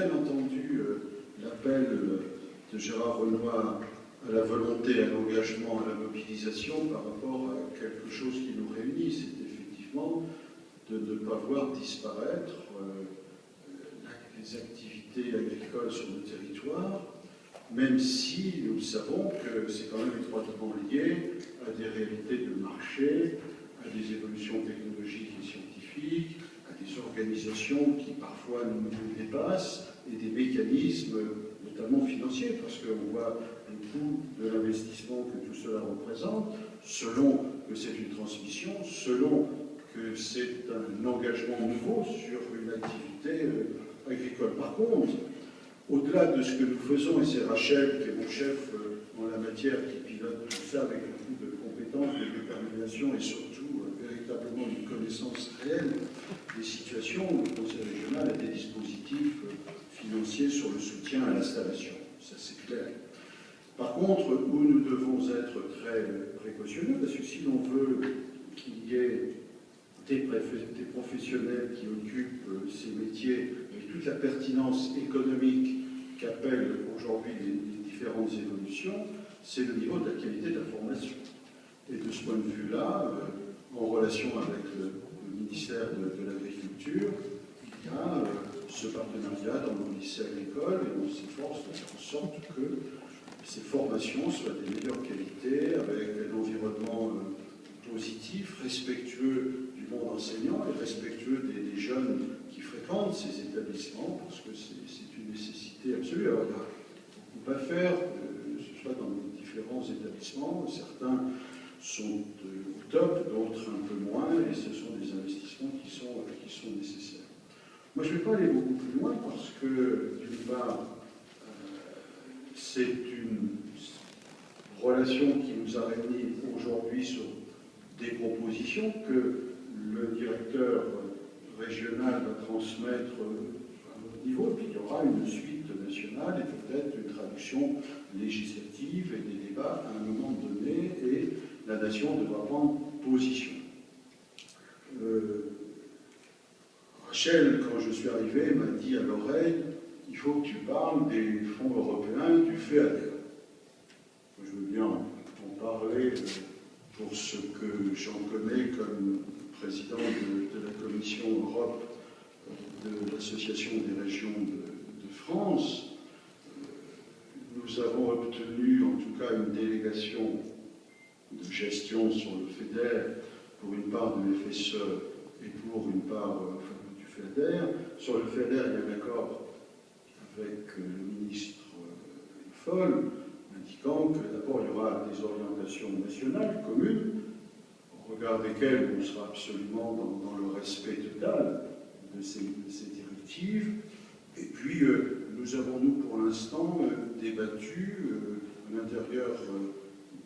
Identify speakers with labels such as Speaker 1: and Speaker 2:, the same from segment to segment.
Speaker 1: bien entendu l'appel de Gérard Renoir à la volonté, à l'engagement, à la mobilisation par rapport à quelque chose qui nous réunit. C'est effectivement de ne pas voir disparaître les activités agricoles sur le territoire, même si nous savons que c'est quand même étroitement lié à des réalités de marché, à des évolutions technologiques et scientifiques, à des organisations qui parfois nous dépassent, et des mécanismes notamment financiers, parce qu'on voit le coût de l'investissement que tout cela représente, selon que c'est une transmission, selon que c'est un engagement nouveau sur une activité agricole. Par contre, au-delà de ce que nous faisons, et c'est Rachel qui est mon chef en la matière, qui pilote tout ça avec beaucoup de compétences, de détermination et surtout véritablement une connaissance réelle des situations, le Conseil régional a des dispositifs financiers sur le soutien à l'installation. Ça, c'est clair. Par contre, où nous devons être très précautionneux, parce que si l'on veut qu'il y ait des professionnels qui occupent ces métiers et toute la pertinence économique qu'appellent aujourd'hui les différentes évolutions, c'est le niveau de la qualité de la formation. Et de ce point de vue-là, en relation avec le ministère de l'Agriculture, il y a ce partenariat dans le lycée agricole et on s'efforce de faire en sorte que ces formations soient des meilleures qualités, avec un environnement positif, respectueux du monde enseignant et respectueux des jeunes qui fréquentent ces établissements, parce que c'est une nécessité absolue. Alors, il y a beaucoup à faire, que ce soit dans les différents établissements. Certains sont au top, d'autres un peu moins, et ce sont des investissements qui sont nécessaires. Moi, je ne vais pas aller beaucoup plus loin, parce que, d'une part, c'est une relation qui nous a réunis aujourd'hui sur des propositions que le directeur régional va transmettre à notre niveau, et puis il y aura une suite nationale et peut-être une traduction législative et des débats à un moment donné, et la nation devra prendre position. Rachel, quand je suis arrivé, m'a dit à l'oreille, il faut que tu parles des fonds européens, du FEADER. Je veux bien en parler pour ce que j'en connais comme président de la Commission Europe de l'Association des régions de France. Nous avons obtenu en tout cas une délégation de gestion sur le FEDER pour une part de l'FSE et pour une part du FEDER. Sur le FEDER, il y a un accord avec le ministre Foll, indiquant que d'abord il y aura des orientations nationales communes, au regard desquelles on sera absolument dans le respect total de ces directives. Et puis nous avons, nous, pour l'instant, débattu à l'intérieur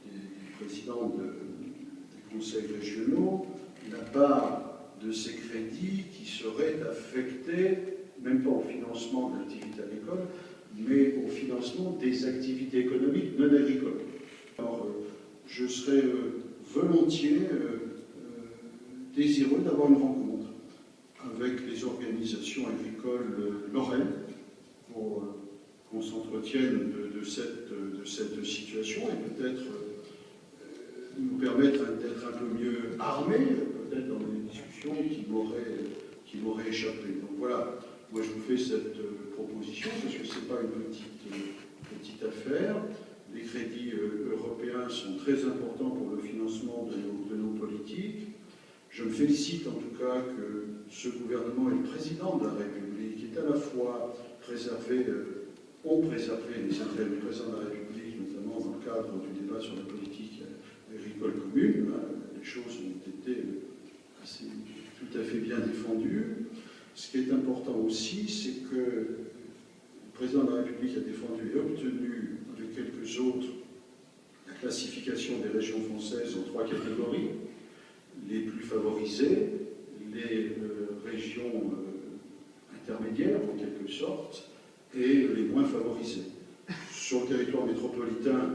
Speaker 1: des présidents des conseils régionaux la part de ces crédits qui seraient affectés, même pas au financement de l'activité agricole, mais au financement des activités économiques non agricoles. Alors, je serais volontiers désireux d'avoir une rencontre avec les organisations agricoles lorraines pour qu'on s'entretienne de cette situation et peut-être nous permettre d'être un peu mieux armés, peut-être dans les discussions qui m'auraient échappé. Donc voilà, moi je vous fais cette proposition parce que ce n'est pas une petite affaire. Les crédits européens sont très importants pour le financement de nos politiques. Je me félicite en tout cas que ce gouvernement et le président de la République est à la fois ont préservé les intérêts du président de la République, notamment dans le cadre du débat sur la politique agricole commune. Les choses ont été tout à fait bien défendues. Ce qui est important aussi, c'est que le président de la République a défendu et obtenu, avec quelques autres, la classification des régions françaises en 3 catégories. Les plus favorisées, les régions intermédiaires, en quelque sorte, et les moins favorisées. Sur le territoire métropolitain,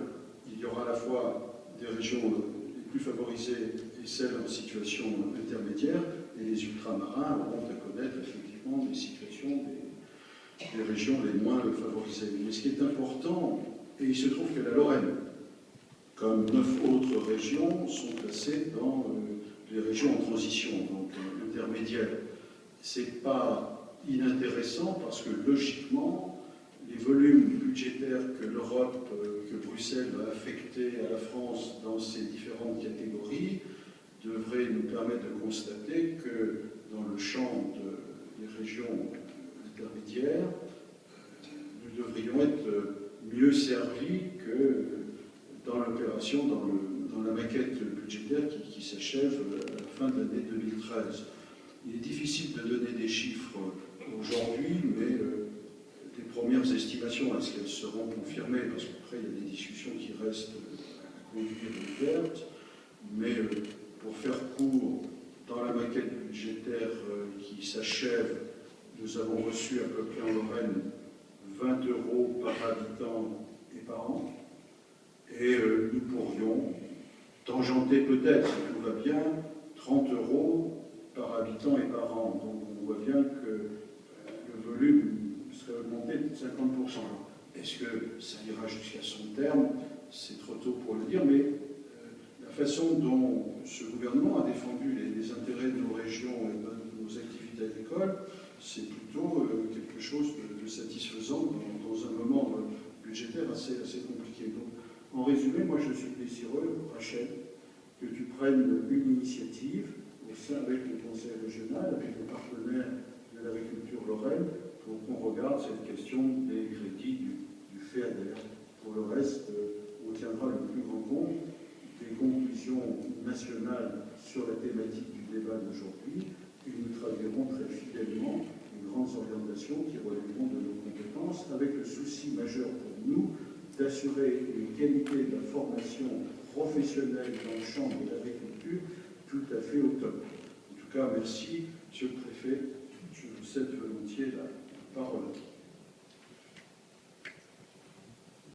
Speaker 1: il y aura à la fois des régions les plus favorisées et celles en situation intermédiaire, et les ultramarins auront à connaître effectivement des situations, les régions les moins favorisées. Mais ce qui est important, et il se trouve que la Lorraine, comme 9 autres régions, sont placées dans les régions en transition, donc intermédiaires. Ce n'est pas inintéressant parce que logiquement, les volumes budgétaires que l'Europe, que Bruxelles va affecter à la France dans ces différentes catégories devraient nous permettre de constater que dans le champ des régions intermédiaires, nous devrions être mieux servis que dans l'opération, dans la maquette budgétaire qui s'achève à la fin de l'année 2013. Il est difficile de donner des chiffres aujourd'hui, mais des premières estimations, est-ce qu'elles seront confirmées? Parce qu'après, il y a des discussions qui restent à conduire ouvertes. Mais pour faire court, dans la maquette budgétaire qui s'achève, nous avons reçu à peu près en Lorraine 20 € par habitant et par an. Et nous pourrions tangenter peut-être, si tout va bien, 30 € par habitant et par an. Donc on voit bien que le volume serait augmenté de 50%. Est-ce que ça ira jusqu'à son terme? C'est trop tôt pour le dire, mais la façon dont ce gouvernement a défendu les intérêts de nos régions et de nos activités agricoles, c'est plutôt quelque chose de satisfaisant dans un moment budgétaire assez compliqué. Donc, en résumé, moi je suis désireux, Rachel, que tu prennes une initiative au sein avec le Conseil régional, avec les partenaires de l'agriculture lorraine, pour qu'on regarde cette question des crédits du FEADER. Pour le reste, on tiendra le plus grand compte des conclusions nationales sur la thématique du débat d'aujourd'hui et nous traduirons très fidèlement les grandes orientations qui relèveront de nos compétences, avec le souci majeur pour nous d'assurer une qualité de la formation professionnelle dans le champ de l'agriculture tout à fait au top. En tout cas, merci, Monsieur le Préfet. Je vous cède volontiers la parole.